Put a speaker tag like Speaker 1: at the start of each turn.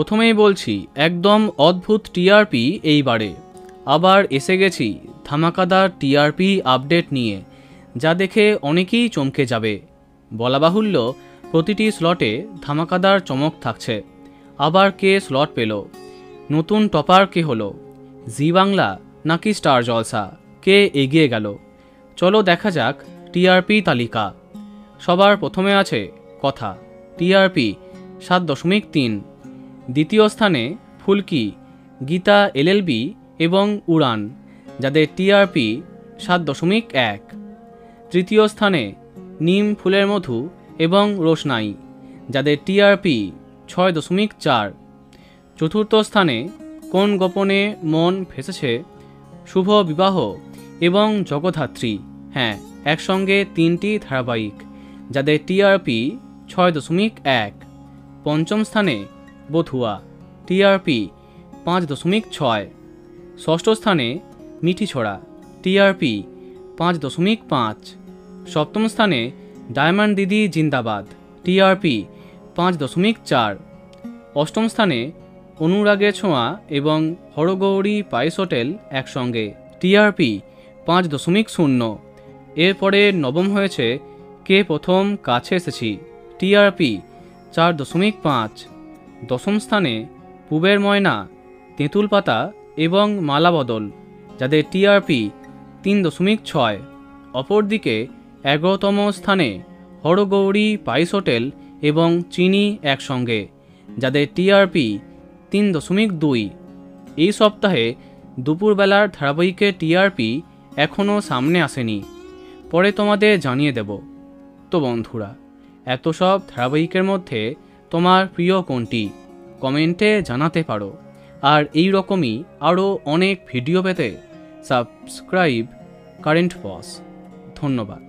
Speaker 1: প্রথমেই বলছি একদম অদ্ভুত টিআরপি এইবারে। আবার এসে গেছি ধামাকাদার টিআরপি আপডেট নিয়ে, যা দেখে অনেকেই চমকে যাবে। বলা বাহুল্য প্রতিটি স্লটে ধামাকাদার চমক থাকছে। আবার কে স্লট পেল, নতুন টপার কে হলো, জি বাংলা নাকি স্টার জলসা, কে এগিয়ে গেল? চলো দেখা যাক টিআরপি তালিকা। সবার প্রথমে আছে কথা, টিআরপি 7.3। দ্বিতীয় স্থানে ফুলকি, গীতা এলএলবি এবং উড়ান, যাদের টিআরপি 7.1। তৃতীয় স্থানে নিম ফুলের মধু এবং রোশনাই, যাদের টিআরপি 6.4। চতুর্থ স্থানে কোন গোপনে মন ফেসেছে, শুভ বিবাহ এবং জগদ্ধাত্রী, হ্যাঁ একসঙ্গে 3টি ধারাবাহিক, যাদের টিআরপি 6.1। পঞ্চম স্থানে বধুয়া, টিআরপি 5.6। ষষ্ঠ স্থানে মিঠি ছোড়া, টিআরপি 5.5। সপ্তম স্থানে ডায়মন্ড দিদি জিন্দাবাদ, টিআরপি 5.4। অষ্টম স্থানে অনুরাগের ছোঁয়া এবং হরগৌরী পাইস হোটেল একসঙ্গে, টিআরপি 5.0। এরপরে নবম হয়েছে কে প্রথম কাছে এসেছি, টিআরপি 4.5। দশম স্থানে পুবের ময়না, তেঁতুল পাতা এবং মালা বদল, যাদের টিআরপি 3.6। অপরদিকে 11তম স্থানে হরগৌরী পাইস হোটেল এবং চিনি একসঙ্গে, যাদের টিআরপি 3.2। এই সপ্তাহে দুপুরবেলার ধারাবাহিকের টিআরপি এখনও সামনে আসেনি, পরে তোমাদের জানিয়ে দেব। তো বন্ধুরা, এত সব ধারাবাহিকের মধ্যে তোমার প্রিয় কোনটি কমেন্টে জানাতে পারো। আর এই রকমই আরও অনেক ভিডিও পেতে সাবস্ক্রাইব কারেন্ট বস। ধন্যবাদ।